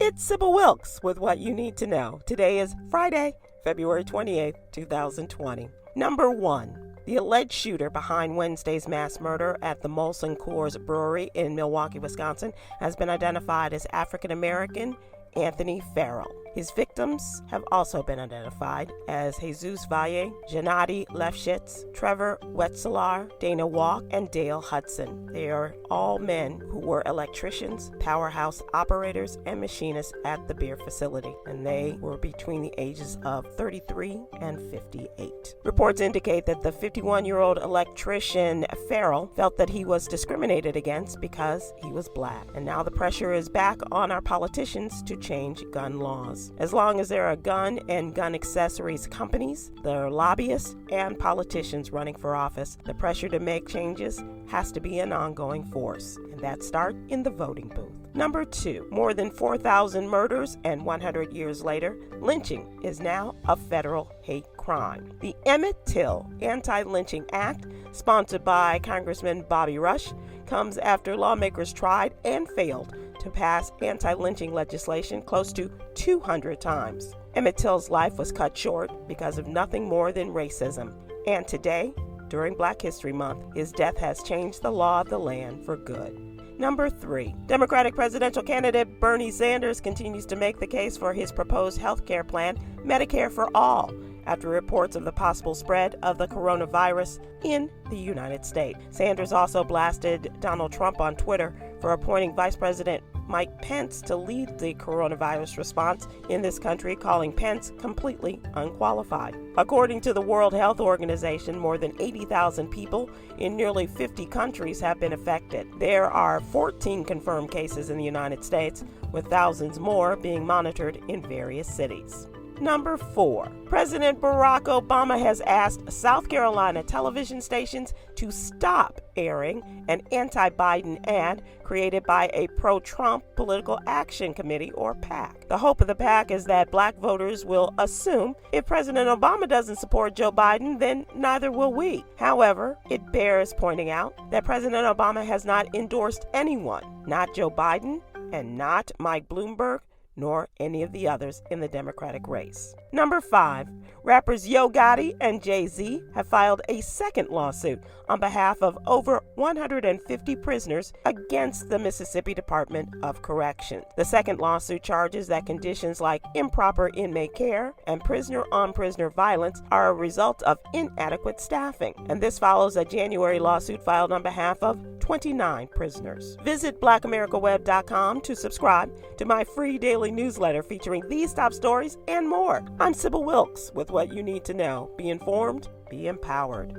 It's Sybil Wilkes with what you need to know. Today is Friday, February 28th, 2020. Number 1. The alleged shooter behind Wednesday's mass murder at the Molson Coors Brewery in Milwaukee, Wisconsin, has been identified as African-American Anthony Farrell. His victims have also been identified as Jesus Valle, Gennady Lefschitz, Trevor Wetzlar, Dana Walk, and Dale Hudson. They are all men who were electricians, powerhouse operators, and machinists at the beer facility, and they were between the ages of 33 and 58. Reports indicate that the 51-year-old electrician Farrell felt that he was discriminated against because he was black, and now the pressure is back on our politicians to change gun laws. As long as there are gun and gun accessories companies, there are lobbyists and politicians running for office, the pressure to make changes has to be an ongoing force, and that starts in the voting booth. Number 2, more than 4,000 murders and 100 years later, lynching is now a federal hate crime. The Emmett Till Anti-Lynching Act, sponsored by Congressman Bobby Rush, comes after lawmakers tried and failed to pass anti-lynching legislation close to 200 times. Emmett Till's life was cut short because of nothing more than racism, and today, during Black History Month, his death has changed the law of the land for good. Number 3, Democratic presidential candidate Bernie Sanders continues to make the case for his proposed health care plan, Medicare for All, after reports of the possible spread of the coronavirus in the United States. Sanders also blasted Donald Trump on Twitter for appointing Vice President Mike Pence to lead the coronavirus response in this country, calling Pence completely unqualified. According to the World Health Organization, more than 80,000 people in nearly 50 countries have been affected. There are 14 confirmed cases in the United States, with thousands more being monitored in various cities. Number 4, President Barack Obama has asked South Carolina television stations to stop airing an anti-Biden ad created by a pro-Trump Political Action Committee, or PAC. The hope of the PAC is that black voters will assume if President Obama doesn't support Joe Biden, then neither will we. However, it bears pointing out that President Obama has not endorsed anyone, not Joe Biden and not Mike Bloomberg, nor any of the others in the Democratic race. Number 5, rappers Yo Gotti and Jay-Z have filed a second lawsuit on behalf of over 150 prisoners against the Mississippi Department of Corrections. The second lawsuit charges that conditions like improper inmate care and prisoner-on-prisoner violence are a result of inadequate staffing, and this follows a January lawsuit filed on behalf of 29 prisoners. Visit blackamericaweb.com to subscribe to my free daily newsletter featuring these top stories and more. I'm Sybil Wilkes with what you need to know. Be informed, be empowered.